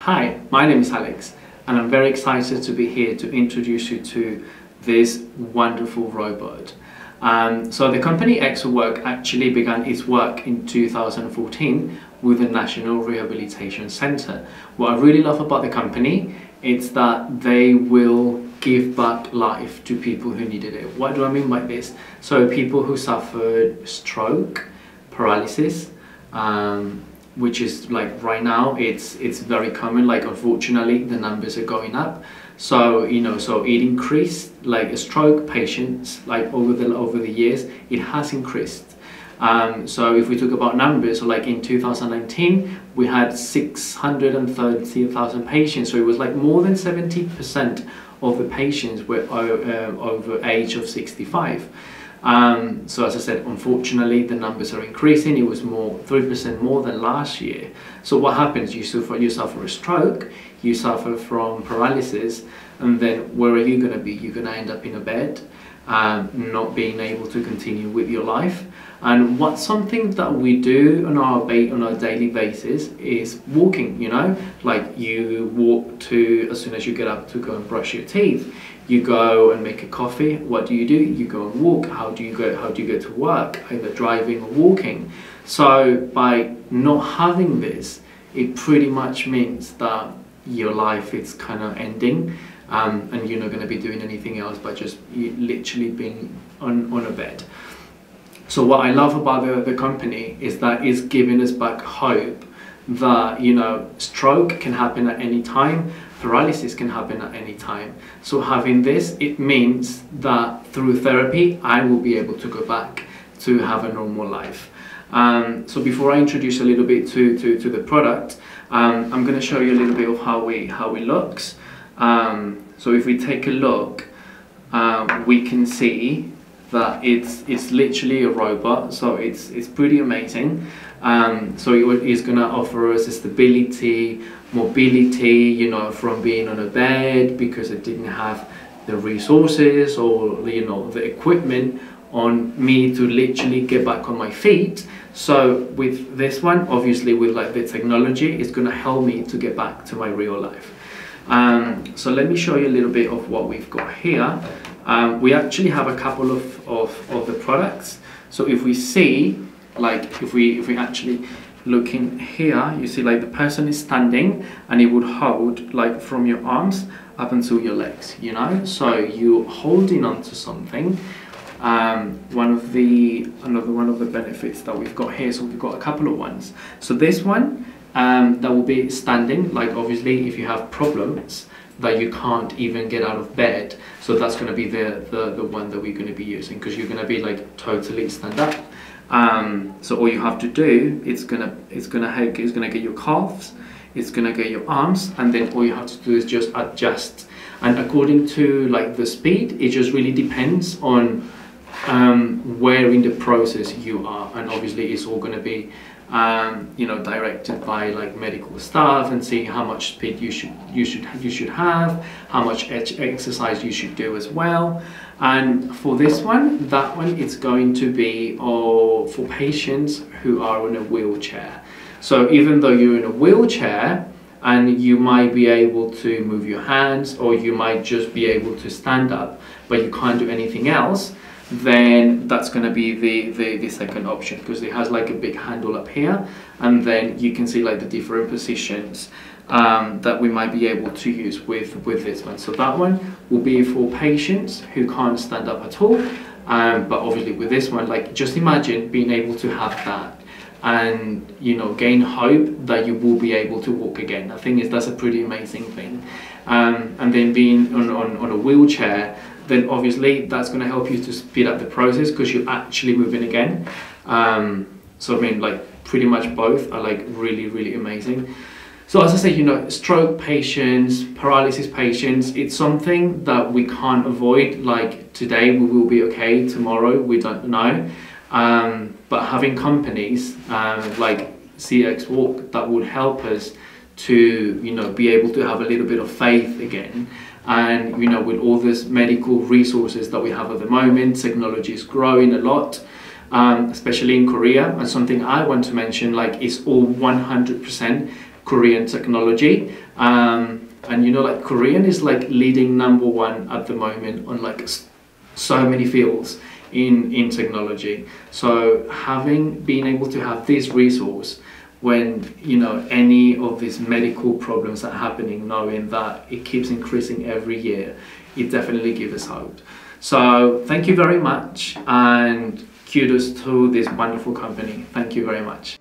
Hi, my name is Alex and I'm very excited to be here to introduce you to this wonderful robot. So the company EXOWALK actually began its work in 2014 with the National Rehabilitation Center. What I really love about the company is that they will give back life to people who needed it. What do I mean by this? So people who suffered stroke, paralysis, which is like right now it's very common, like unfortunately the numbers are going up. So so it increased, like stroke patients, like over the years it has increased. So if we talk about numbers, so like in 2019 we had 630,000 patients, so it was like more than 70% of the patients were over age of 65. So as I said, unfortunately the numbers are increasing. It was 3% more than last year. So what happens? You suffer a stroke, you suffer from paralysis, and then where are you going to be? You're going to end up in a bed, not being able to continue with your life. And what's something that we do on our daily basis is walking. Like you walk as soon as you get up to go and brush your teeth. You go and make a coffee. What do? You go and walk. How do you go to work? Either driving or walking. So by not having this, it pretty much means that your life is kind of ending, and you're not going to be doing anything else but just literally being on a bed. So what I love about the company is that it's giving us back hope that stroke can happen at any time, paralysis can happen at any time. So having this, it means that through therapy I will be able to go back to have a normal life. So before I introduce a little bit to the product, I'm going to show you a little bit of how it looks. So if we take a look, we can see that it's literally a robot, so it's pretty amazing. So it is going to offer us stability, mobility, from being on a bed because it didn't have the resources or the equipment on me to literally get back on my feet. So with this one, obviously with like the technology, it's going to help me to get back to my real life. So let me show you a little bit of what we've got here. We actually have a couple of the products. So if we see, like if we actually look in here, you see like the person is standing and it would hold like from your arms up until your legs, so you're holding on to something. One of the benefits that we've got here, so we've got a couple of ones. So this one that will be standing, like obviously if you have problems that you can't even get out of bed, so that's going to be the one that we're going to be using, because you're going to be like totally stand up. So all you have to do, it's gonna get your calves, it's gonna get your arms, and then all you have to do is just adjust. And according to like the speed, it just really depends on where in the process you are, and obviously it's all going to be directed by like medical staff and seeing how much speed you should have, how much exercise you should do as well. And for this one, that one, it's going to be for patients who are in a wheelchair. So even though you're in a wheelchair and you might be able to move your hands, or you might just be able to stand up but you can't do anything else, then that's going to be the second option, because it has like a big handle up here, and then you can see like the different positions that we might be able to use with this one. So that one will be for patients who can't stand up at all, but obviously with this one, like just imagine being able to have that and gain hope that you will be able to walk again. I think that's a pretty amazing thing. And then being on a wheelchair, then obviously that's going to help you to speed up the process because you're actually moving again. So I mean, like pretty much both are like really amazing. So as I say, stroke patients, paralysis patients, it's something that we can't avoid. Like today we will be okay, tomorrow we don't know. But having companies like EXOWALK that would help us to be able to have a little bit of faith again. And with all these medical resources that we have at the moment, technology is growing a lot, especially in Korea. And something I want to mention, like, is all 100% Korean technology. And you know, like Korean is like leading #1 at the moment on like so many fields in technology. So being able to have this resource when, you know, any of these medical problems are happening, knowing that it keeps increasing every year, it definitely gives us hope. So thank you very much, and kudos to this wonderful company. Thank you very much.